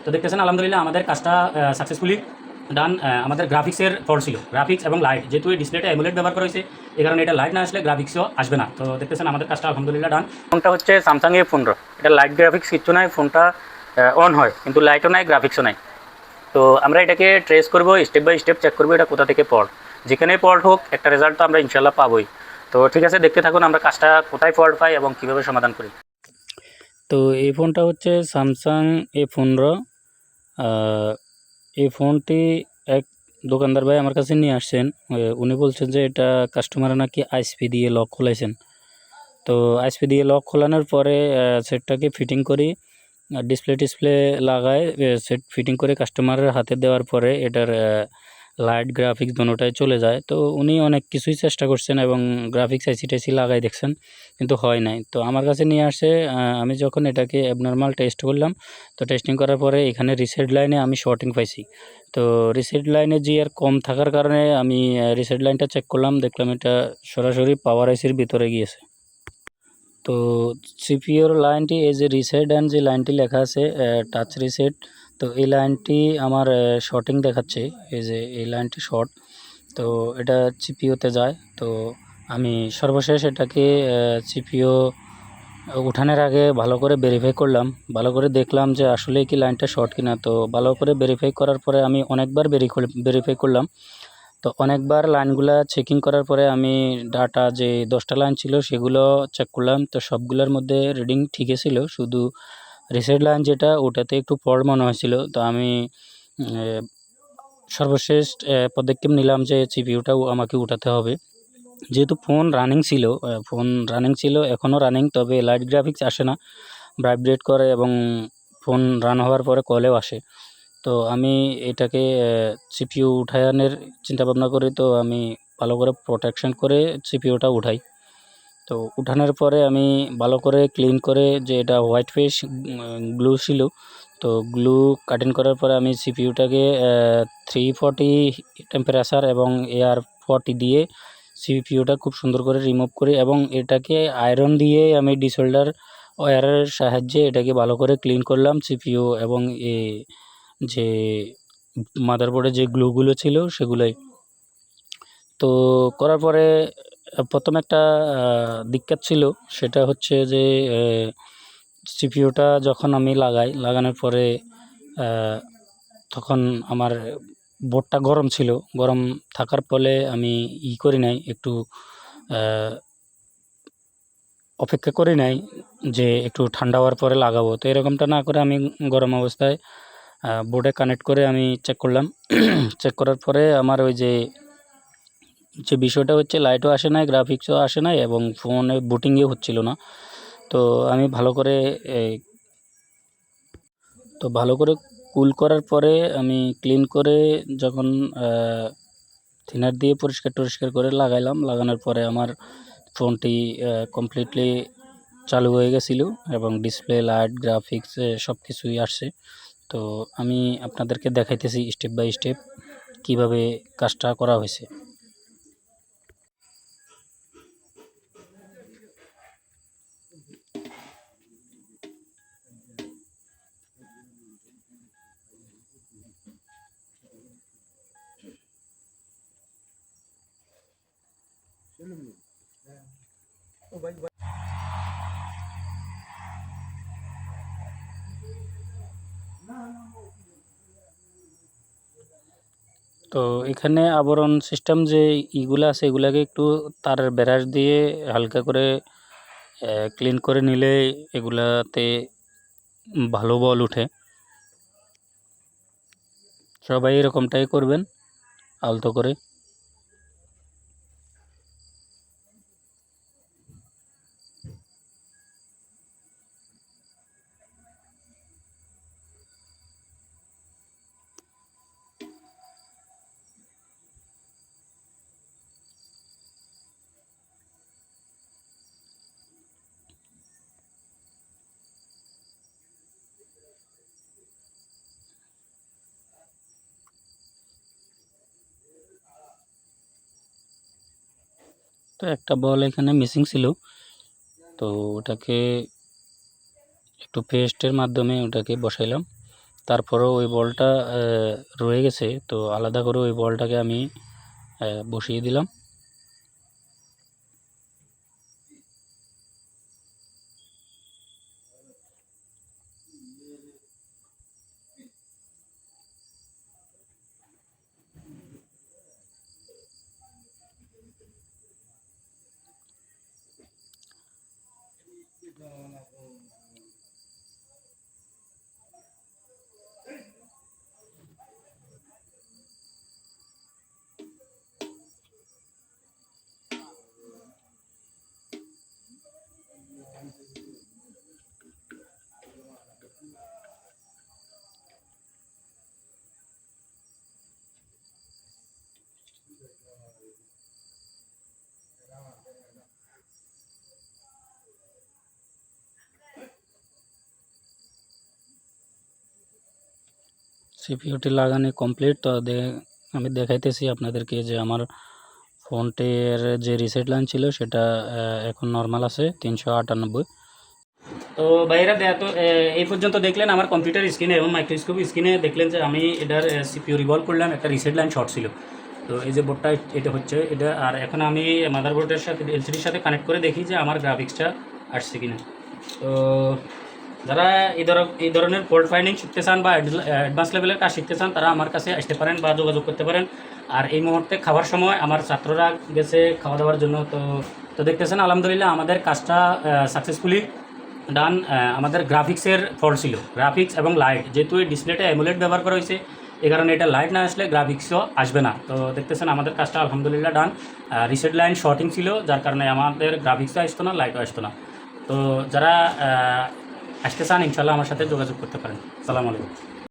তো দেখতেছেন আলহামদুলিল্লাহ আমাদের কাজটা সাকসেসফুলি ডান। আমাদের গ্রাফিক্সের ফল্ট ছিল, গ্রাফিক্স এবং লাইট, যেহেতু এই ডিসপ্লেটা অ্যামোলেড ব্যবহার করা হয়েছে এই কারণে এটা লাইট না আসলে গ্রাফিক্সও আসবে না। তো দেখতেছেন আমাদের কাজটা আলহামদুলিল্লাহ ডান। ফোনটা হচ্ছে স্যামসাং A15, এটা লাইট গ্রাফিক্স কিচ্ছু নাই, ফোনটা অন হয় কিন্তু লাইটও নাই গ্রাফিক্সও নাই। তো আমরা এটাকে ট্রেস করব, স্টেপ বাই স্টেপ চেক করবো এটা কোথা থেকে ফল্ট, যেখানে ফল্ট হোক একটা রেজাল্ট তো আমরা ইনশাল্লাহ পাবোই। তো ঠিক আছে, দেখতে থাকুন আমরা কাজটা কোথায় ফল্ট পাই এবং কীভাবে সমাধান করি। তো এই ফোনটা হচ্ছে স্যামসাং A15। এই ফোনটি এক দোকানদার ভাই আমার কাছে নিয়ে আসছেন। উনি বলছেন যে এটা কাস্টমার নাকি আইএসপি দিয়ে লক খোলাইছেন। তো আইএসপি দিয়ে লক খোলানোর পরে সেটটাকে ফিটিং করি, ডিসপ্লে লাগায় সেট ফিটিং করে কাস্টমারের হাতে দেওয়ার পরে এটার লাইট গ্রাফিক্স দোনোটাই চলে যায়। তো উনি অনেক কিছুই চেষ্টা করছেন এবং গ্রাফিক্স আইসি টাইসি লাগাই দেখছেন কিন্তু হয় নাই। তো আমার কাছে নিয়ে আসে, আমি যখন এটাকে অ্যাবনর্মাল টেস্ট করলাম, তো টেস্টিং করার পরে এখানে রিসেট লাইনে আমি শর্টিং পাইছি। তো রিসেট লাইনে জিআর কম থাকার কারণে আমি রিসেট লাইনটা চেক করলাম, দেখলাম এটা সরাসরি পাওয়ার আইসির ভিতরে গিয়েছে। তো সিপিইউর লাইনটি এই যে রিসেট অ্যান্ড যে লাইনটি লেখা আছে টাচ রিসেট, তো এই লাইনটি আমার শর্টিং দেখাচ্ছে, এই যে এই লাইনটি শর্ট। তো এটা সিপিইউতে যায়। তো আমি সর্বশেষ এটাকে সিপিইউ উঠানোর আগে ভালো করে ভেরিফাই করলাম, ভালো করে দেখলাম যে আসলে কি লাইনটা শর্ট কিনা। তো ভালো করে ভেরিফাই করার পরে আমি অনেকবার ভেরিফাই করলাম। তো অনেকবার লাইনগুলা চেকিং করার পরে আমি ডাটা যে 10টা লাইন ছিল সেগুলো চেক করলাম। তো সবগুলোর মধ্যে রিডিং ঠিকই ছিল, শুধু রিসেট লাইন যেটা ওটাতে একটু ফল্ট মনে হয়েছিল। তো আমি সর্বশেষ পদক্ষেপ নিলাম যে সিপিইউটাও আমাকে উঠাতে হবে, যেহেতু ফোন রানিং ছিল এখনও রানিং, তবে লাইট গ্রাফিক্স আসে না, ভাইব্রেট করে এবং ফোন রান হওয়ার পরে কলেও আসে। তো আমি এটাকে সিপিইউ উঠানোর চিন্তাভাবনা করি। তো আমি ভালো করে প্রোটেকশন করে সিপিইউটা উঠাই। তো উঠানোর পরে আমি ভালো করে ক্লিন করে, যে এটা হোয়াইট ফেস গ্লু ছিল, তো গ্লু কাটিং করার পরে আমি সিপিইউটাকে 340 টেম্পারেচার এবং AR40 দিয়ে সিপিইউটা খুব সুন্দর করে রিমুভ করি এবং এটাকে আয়রন দিয়ে আমি ডিসোল্ডার ওয়্যারের সাহায্যে এটাকে ভালো করে ক্লিন করলাম সিপিইউ এবং যে মাদারবোর্ডে যে গ্লুগুলো ছিল সেগুলোই। তো করার পরে প্রথম একটা দিক্কত ছিল, সেটা হচ্ছে যে সিপিইউটা যখন আমি লাগানোর পরে তখন আমার বোর্ডটা গরম ছিল, গরম থাকার ফলে আমি করি নাই, একটু অপেক্ষা করি নাই যে একটু ঠান্ডা হওয়ার পরে লাগাবো। তো এরকমটা না করে আমি গরম অবস্থায় বোর্ডে কানেক্ট করে আমি চেক করলাম। চেক করার পরে আমার ওই যে বিষয়টা হচ্ছে লাইটও আসে নাই, গ্রাফিক্সও আসে নাই এবং ফোনে বুটিংও হচ্ছিল না। তো আমি ভালো করে কুল করার পরে আমি ক্লিন করে যখন থিনার দিয়ে পরিষ্কার করে লাগানোর পরে আমার ফোনটি কমপ্লিটলি চালু হয়ে গেছিলো এবং ডিসপ্লে, লাইট, গ্রাফিক্স সব কিছুই আসছে। তো আমি আপনাদেরকে দেখাইতেছি স্টেপ বাই স্টেপ কীভাবে কাজটা করা হয়েছে। তো এখানে আবরণ সিস্টেম যে ইগুলো আছে এগুলাকে একটু তারের ব্রাশ দিয়ে হালকা করে ক্লিন করে নিলে এগুলাতে ভালো বল উঠে। সবাই এরকমটাই করবেন আলতো করে। তো একটা বল এখানে মিসিং ছিল, তো ওটাকে একটু পেস্টের মাধ্যমে ওটাকে বসাইলাম। তারপরেও ওই বলটা রয়ে গেছে, তো আলাদা করে ওই বলটাকে আমি বসিয়ে দিলাম। সিপিইউটি লাগানো কমপ্লিট। তো আমি দেখাইতেছি আপনাদেরকে যে আমার ফোনটির যে রিসেট লাইন ছিল সেটা এখন নর্মাল আছে 398। তো ভাইয়েরা তো এই পর্যন্ত দেখলেন আমার কম্পিউটার স্ক্রিনে এবং মাইক্রোস্কোপ স্ক্রিনে দেখলেন যে আমি এটার সিপিইউ রিভলভ করলাম, একটা রিসেট লাইন শর্ট ছিল। তো এই যে বোর্ডটা এটা হচ্ছে এটা, আর এখন আমি মাদারবোর্ডের সাথে এলসিডির সাথে কানেক্ট করে দেখি যে আমার গ্রাফিক্সটা আসছে কিনা। তো যারা এই ধরনের ফল্ট ফাইন্ডিং শিখতে চান বা অ্যাডভান্স লেভেলের কাজ শিখতে চান তারা আমার কাছে আসতে পারেন বা যোগাযোগ করতে পারেন। আর এই মুহূর্তে খাওয়ার সময় আমার ছাত্ররা গেছে খাওয়া দাওয়ার জন্য। তো দেখতেছেন আলহামদুলিল্লাহ আমাদের কাজটা সাকসেসফুলি ডান। আমাদের গ্রাফিক্সের ফল্ট ছিল, গ্রাফিক্স এবং লাইট, যেহেতু এই ডিসপ্লেটা অ্যামোলেড ব্যবহার করা হয়েছে এই কারণে এটা লাইট না আসলে গ্রাফিক্সও আসবে না। তো দেখতেছেন আমাদের কাজটা আলহামদুলিল্লাহ ডান। রিসেট লাইন শর্টিং ছিল যার কারণে আমাদের গ্রাফিক্সও আসতো না, লাইটও আসতো না। তো যারা আসতে চান ইনশাল্লাহ আমার সাথে যোগাযোগ করতে পারেন। আসসালামু আলাইকুম।